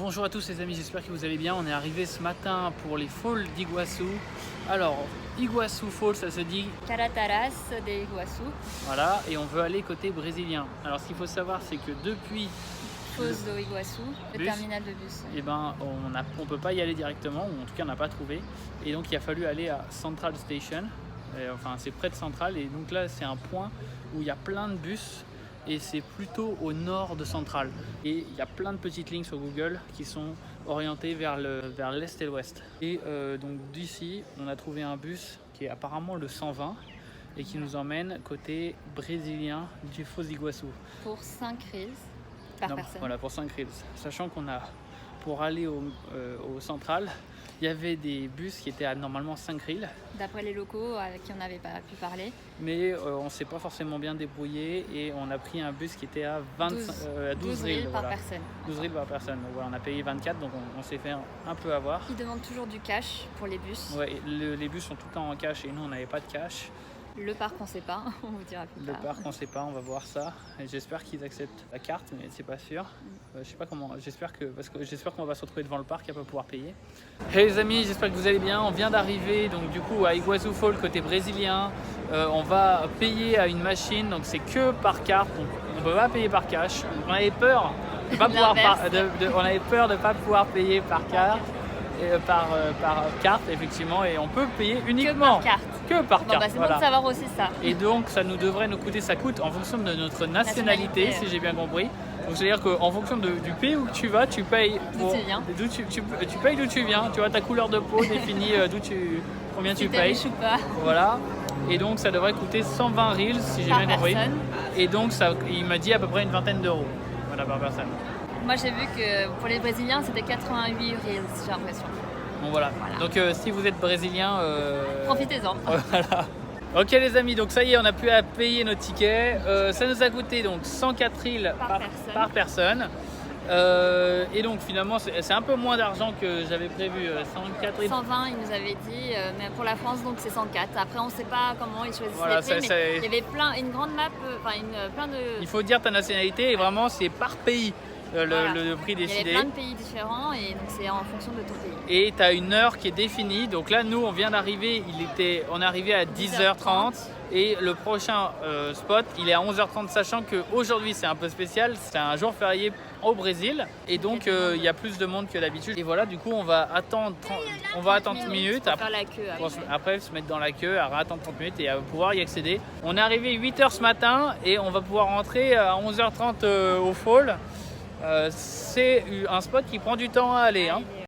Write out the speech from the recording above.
Bonjour à tous les amis, j'espère que vous allez bien. On est arrivé ce matin pour les Falls d'Iguaçu. Alors, Iguaçu Falls, ça se dit Cataratas de Iguaçu. voilà, et on veut aller côté brésilien. Alors, ce qu'il faut savoir, c'est que depuis Foz do Iguaçu, le bus, terminal de bus. eh ben, on peut pas y aller directement, ou en tout cas, on n'a pas trouvé. Et donc, il a fallu aller à Central Station. Enfin, c'est près de Central. Et donc là, c'est un point où il y a plein de bus. Et c'est plutôt au nord de Central. Et il y a plein de petites lignes sur Google qui sont orientées vers l'est et l'ouest. Et donc d'ici, on a trouvé un bus qui est apparemment le 120 et qui nous emmène côté brésilien du Foz d'Iguaçu. Pour 5 reais par personne. Voilà, pour 5 reais. Sachant qu'on a, pour aller au central, il y avait des bus qui étaient à normalement 5 reais. D'après les locaux avec qui on n'avait pas pu parler. Mais on ne s'est pas forcément bien débrouillé et on a pris un bus qui était à 12 reais par voilà. personne. 12 reais par personne. Donc voilà, on a payé 24, donc on s'est fait un peu avoir. Ils demandent toujours du cash pour les bus. Ouais, les bus sont tout le temps en cash et nous on n'avait pas de cash. Le parc on sait pas, on vous dira plus Le tard. parc on sait pas, on va voir ça. Et j'espère qu'ils acceptent la carte, mais c'est pas sûr. Je sais pas comment, j'espère qu'on va se retrouver devant le parc et pas pouvoir payer. Hey les amis, j'espère que vous allez bien. On vient d'arriver donc du coup à Iguaçu Falls côté brésilien. On va payer à une machine, donc c'est que par carte, donc on peut pas payer par cash. On avait peur de pas pouvoir on avait peur de pas pouvoir payer par carte. Par carte effectivement, et on peut payer uniquement que par carte. C'est bon de savoir aussi ça. Et donc ça coûter, ça coûte en fonction de notre nationalité, si j'ai bien compris. Donc c'est à dire qu'en fonction du pays où tu vas, tu payes tu payes d'où tu viens. Tu vois, ta couleur de peau définit combien tu payes. Ou pas. Voilà. Et donc ça devrait coûter 120 reais si j'ai bien compris. Et donc il m'a dit à peu près une vingtaine d'euros. Voilà, par personne. Moi j'ai vu que pour les Brésiliens c'était 88 reais, j'ai l'impression. Bon voilà. Donc si vous êtes brésilien, profitez-en. Voilà. Ok les amis, donc ça y est, on a pu payer nos tickets. Ça nous a coûté donc 104 reais par personne. Et donc finalement c'est un peu moins d'argent que j'avais prévu. 104 reais. 120 ils nous avaient dit, mais pour la France donc c'est 104. Après on sait pas comment ils choisissent voilà, les prix, mais il y avait une grande map, plein de... Il faut dire ta nationalité et vraiment c'est par pays. Le prix décidé. Il y avait plein de pays différents et donc c'est en fonction de ton pays. Et tu as une heure qui est définie. Donc là, nous, on vient d'arriver. On est arrivé à 10h30 et le prochain spot, il est à 11h30, sachant qu'aujourd'hui, c'est un peu spécial. C'est un jour férié au Brésil et donc il y a plus de monde que d'habitude. Et voilà, du coup, on va attendre 30 minutes. Pour faire la queue. Après, se mettre dans la queue, attendre 30 minutes et pouvoir y accéder. On est arrivé 8h ce matin et on va pouvoir rentrer à 11h30 au Fall. C'est un spot qui prend du temps à aller.